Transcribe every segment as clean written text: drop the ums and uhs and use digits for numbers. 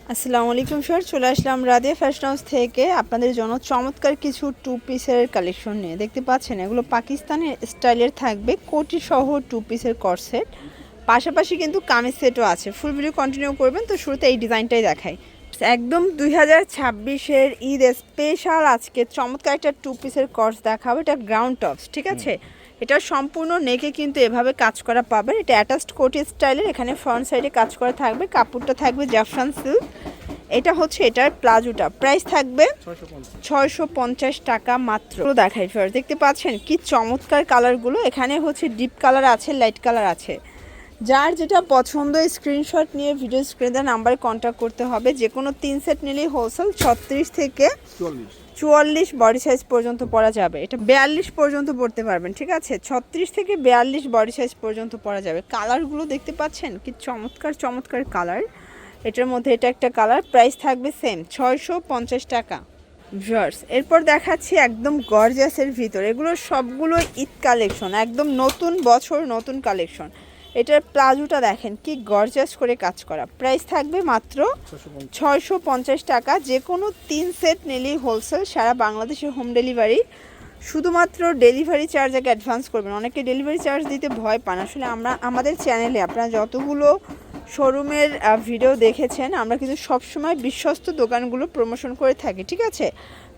আসসালামু আলাইকুম স্যার, চলে আসলাম রাদিয়া ফ্যাশন হাউস থেকে আপনাদের জন্য চমৎকার কিছু টু পিসের কালেকশন নিয়ে। দেখতে পাচ্ছেন এগুলো পাকিস্তানি স্টাইলের থাকবে, কোটি সহ টু পিসের কর্সেট, পাশাপাশি কিন্তু কামিজ সেটও আছে। ফুল ভিডিও কন্টিনিউ করবেন। তো শুরুতে এই ডিজাইনটাই দেখাই। একদম 2026-এর ঈদ স্পেশাল আজকে চমৎকার একটা টু পিসের কর্স দেখাবো। এটা গ্রাউন্ড টপস, ঠিক আছে। এটা সম্পূর্ণ নেকে কিন্তু এভাবে কাজ করা পাবেন। এটা অ্যাটাচড কোটি স্টাইলের, এখানে ফ্রন্ট সাইডে কাজ করা থাকবে, কাপড়টা থাকবে জাফরান সিল্ক। এটা হচ্ছে এটার প্লাজোটা, প্রাইস থাকবে 650 টাকা মাত্র। দেখাই ফার্স্ট, দেখতে পাচ্ছেন কি চমৎকার কালারগুলো। এখানে হচ্ছে ডিপ কালার আছে, লাইট কালার আছে। যার যেটা পছন্দ স্ক্রিনশট নিয়ে ভিডিও স্ক্রিনে নাম্বারে কন্ট্যাক্ট করতে হবে। যে কোনো 3 সেট নিলেই হোলসেল 36 থেকে 44 বডি সাইজ পর্যন্ত পরা যাবে। এটা 42 পর্যন্ত পরতে পারবেন, ঠিক আছে। 36 থেকে 42 বডি সাইজ পর্যন্ত পরা যাবে। কালারগুলো দেখতে পাচ্ছেন কি চমৎকার চমৎকার কালার। এটার মধ্যে এটা একটা কালার, প্রাইস থাকবে সেম 650 টাকা। ভিউয়ার্স, এরপর দেখাচ্ছি একদম গর্জিয়াসের ভিতর। এগুলো সবগুলো ঈদ কালেকশন, একদম নতুন বছর নতুন কালেকশন। এটার প্লাজোটা দেখেন কি গর্জিয়াস করে কাজ করা, প্রাইস থাকবে মাত্র 650 টাকা। যে কোনো 3 সেট নিলেই হোলসেল, সারা বাংলাদেশে হোম ডেলিভারি। শুধুমাত্র ডেলিভারি চার্জ আগে অ্যাডভান্স করবেন। অনেকে ডেলিভারি চার্জ দিতে ভয় পান। আসলে আমাদের চ্যানেলে আপনারা যতগুলো শোরুমের ভিডিও দেখেছেন, আমরা কিন্তু সবসময় বিশ্বস্ত দোকানগুলো প্রমোশন করে থাকি, ঠিক আছে।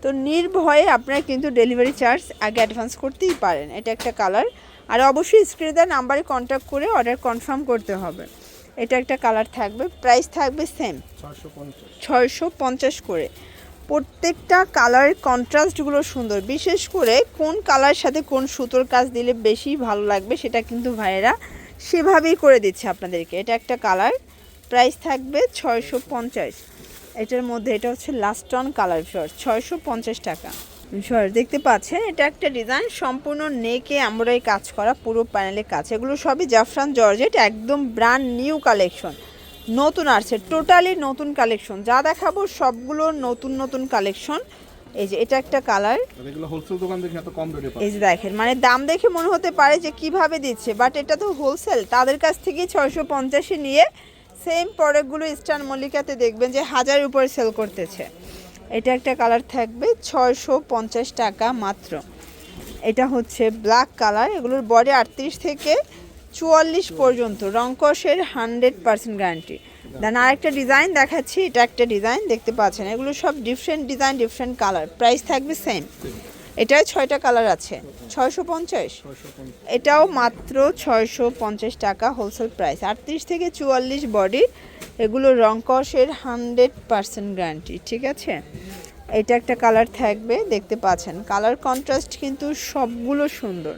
তো নির্ভয়ে আপনারা কিন্তু ডেলিভারি চার্জ আগে অ্যাডভান্স করতেই পারেন। এটা একটা কালার। আর অবশ্যই স্ক্রিনে দেওয়া নাম্বারে কন্ট্যাক্ট করে অর্ডার কনফার্ম করতে হবে। এটা একটা কালার থাকবে, প্রাইস থাকবে সেম 650 করে। প্রত্যেকটা কালারের কন্ট্রাস্টগুলো সুন্দর, বিশেষ করে কোন কালার সাথে কোন সুতোর কাজ দিলে বেশি ভালো লাগবে সেটা কিন্তু ভাইয়েরা সেভাবেই করে দিচ্ছে আপনাদেরকে। এটা একটা কালার, প্রাইস থাকবে 650। এটার মধ্যে এটা হচ্ছে লাস্ট অন কালার শর্ট, 650 টাকা। শর্ট দেখতে পাচ্ছেন, এটা একটা ডিজাইন সম্পূর্ণ নেকে এমব্রয়ডারি কাজ করা, পুরো প্যানেলে কাজ। এগুলো সবই জাফরান জর্জেট, একদম ব্র্যান্ড নিউ কালেকশন, নতুন আসছে, টোটালি নতুন কালেকশন। যা দেখাবো সবগুলো নতুন নতুন কালেকশন। এই যে এটা একটা কালার, এগুলো হোলসেল দোকান দেখে এত কম রেটে পাচ্ছেন। এই যে দেখেন, মানে দাম দেখে মনে হতে পারে যে কিভাবে দিচ্ছে, বাট এটা তো হোলসেল। তাদের কাছ থেকে 650-এ নিয়ে সেম প্রোডাক্টগুলো ইস্টার্ন মল্লিকাতে দেখবেন যে 1000-এর উপরে সেল করতেছে। এটা একটা কালার থাকবে 650 টাকা মাত্র। এটা হচ্ছে ব্ল্যাক কালার। এগুলোর বডি 38 থেকে 44 পর্যন্ত, রংকশের 100% গ্যারান্টি। দেন আরেকটা ডিজাইন দেখাচ্ছি, এটা একটা ডিজাইন দেখতে পাচ্ছেন। এগুলো সব different design, different colour, price থাকবে সেম। এটায় 6টা কালার আছে, 650। এটাও মাত্র 650 টাকা হোলসেল প্রাইস, 38 থেকে 44 বডি। এগুলো রংকশের 100% গ্যারান্টি, ঠিক আছে। এটা একটা কালার থাকবে, দেখতে পাচ্ছেন কালার কন্ট্রাস্ট কিন্তু সবগুলো সুন্দর।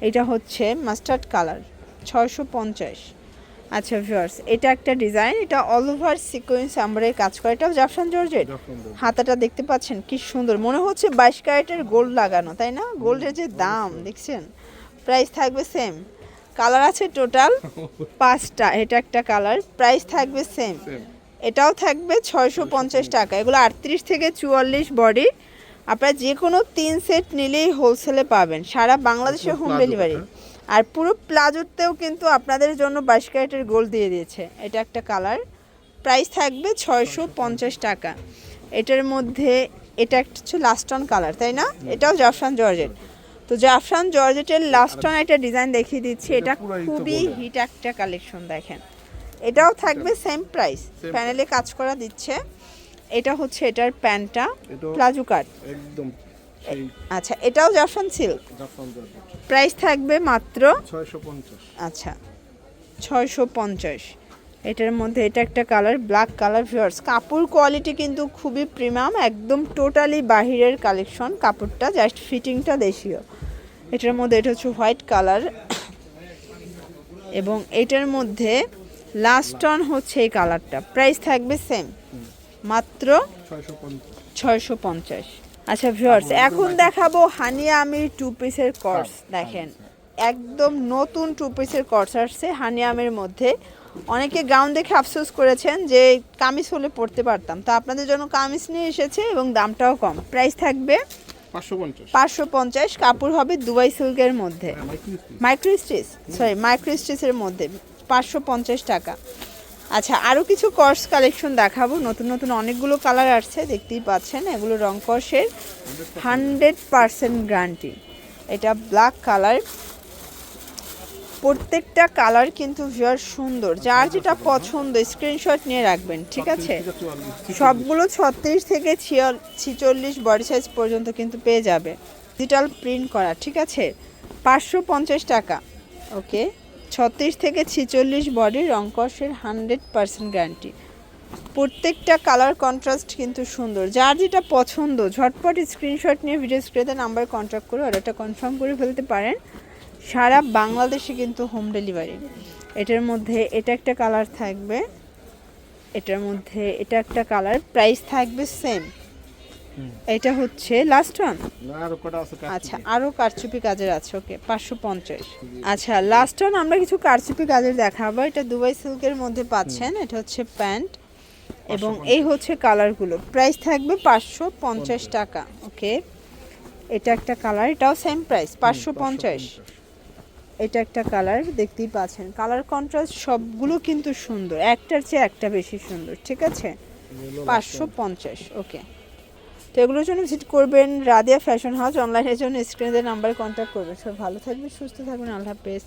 এটা হচ্ছে মাস্টার্ড কালার, 650। আচ্ছা ভিউয়ার্স, এটা একটা ডিজাইন, এটা অল ওভার সিকোয়েন্স এমব্রয়ডারি কাজ করে। এটাও জাফরান জর্জেট। হাতাটা দেখতে পাচ্ছেন কি সুন্দর, মনে হচ্ছে 22 ক্যারেটের গোল্ড লাগানো, তাই না? গোল্ডের যে দাম দেখছেন। প্রাইস থাকবে সেম। কালার আছে টোটাল 5টা। এটা একটা কালার, প্রাইস থাকবে সেম। এটাও থাকবে 650 টাকা। এগুলো 38 থেকে 44 বডি। আপনারা যে কোনো 3 সেট নিলেই হোলসেলে পাবেন, সারা বাংলাদেশে হোম ডেলিভারি। আর পুরো প্লাজোতেও কিন্তু আপনাদের জন্য 22 ক্যারেটের গোল্ড দিয়ে দিয়েছে। এটা একটা কালার, প্রাইস থাকবে 650 টাকা। এটার মধ্যে এটা একটা হচ্ছে লাস্ট অন কালার, তাই না? এটাও জাফরান জর্জেট। তো জাফরান জর্জেটের লাস্ট অন একটা ডিজাইন দেখিয়ে দিচ্ছি। এটা খুবই হিট একটা কালেকশন, দেখেন। এটাও থাকবে সেম প্রাইস, প্যানেলে কাজ করা দিচ্ছে। এটা হচ্ছে এটার প্যান্টটা, প্লাজো কাট একদম। আচ্ছা, এটাও জাফরান সিল্ক, প্রাইস থাকবে মাত্র 650। আচ্ছা 650। এটার মধ্যে এটা একটা কালার, ব্ল্যাক কালার। ভিউয়ার্স, কাপড় কোয়ালিটি কিন্তু খুবই প্রিমিয়াম, একদম টোটালি বাহিরের কালেকশন। কাপড়টা জাস্ট ফিটিংটা দেশীয়। এটার মধ্যে এটা হচ্ছে হোয়াইট কালার, এবং এটার মধ্যে লাস্ট অন হচ্ছে এই কালারটা, প্রাইস থাকবে সেম মাত্র 650। আচ্ছা ভিউয়ার্স, এখন দেখাবো হানিয়া আমির টু পিসের কর্স। দেখেন একদম নতুন টু পিসের কর্স আসছে হানিয়া আমির মধ্যে। অনেকে গাউন দেখে আফসোস করেছেন যে কামিজ হলে পরতে পারতাম, তো আপনাদের জন্য কামিজ নিয়ে এসেছে এবং দামটাও কম। প্রাইস থাকবে 550। কাপড় হবে দুবাই সিল্কের মধ্যে, মাইক্রো স্টিচের মধ্যে, 550 টাকা। আচ্ছা, আরও কিছু কর্স কালেকশন দেখাবো। নতুন নতুন অনেকগুলো কালার আসছে, দেখতেই পাচ্ছেন। এগুলো রং কর্সের 100% গ্যারান্টি। এটা ব্ল্যাক কালার, প্রত্যেকটা কালার কিন্তু ভিউয়ার সুন্দর। যার যেটা পছন্দ স্ক্রিনশট নিয়ে রাখবেন, ঠিক আছে? সবগুলো 36 থেকে 46 বডি সাইজ পর্যন্ত কিন্তু পেয়ে যাবে, ডিজিটাল প্রিন্ট করা, ঠিক আছে? 550 টাকা। ওকে, 36 থেকে 46 বডি, রং কষের 100% গ্যারান্টি। প্রত্যেকটা কালার কন্ট্রাস্ট কিন্তু সুন্দর। যার যেটা পছন্দ ঝটপট স্ক্রিনশট নিয়ে ভিডিও স্ক্রিনে নাম্বার কন্ট্যাক্ট করে অর্ডারটা কনফার্ম করে ফেলতে পারেন। সারা বাংলাদেশে কিন্তু হোম ডেলিভারি। এটার মধ্যে এটা একটা কালার থাকবে, এটার মধ্যে এটা একটা কালার, প্রাইস থাকবে সেম। এটা হচ্ছে লাস্ট ওয়ান। আচ্ছা, আরও কারচুপি কাজের আছে। ওকে, 550। আচ্ছা, লাস্ট ওয়ান আমরা কিছু কারচুপি কাজের দেখাবো। এটা দুবাই সিল্কের মধ্যে পাচ্ছেন। এটা হচ্ছে প্যান্ট এবং এই হচ্ছে কালারগুলো। প্রাইস থাকবে 550 টাকা। ওকে, এটা একটা কালার, এটাও সেম প্রাইস 550। এটা একটা কালার, দেখতেই পাচ্ছেন। কালার কন্ট্রাস্ট সবগুলো কিন্তু সুন্দর, একটার চেয়ে একটা বেশি সুন্দর, ঠিক আছে? 550। ওকে, তো এগুলোর জন্য ভিজিট করবেন রাদিয়া ফ্যাশন হাউস। অনলাইনের জন্য স্ক্রিনের নাম্বারে কন্ট্যাক্ট করবেন। সব ভালো থাকবেন, সুস্থ থাকবেন, আল্লাহ হাফেজ।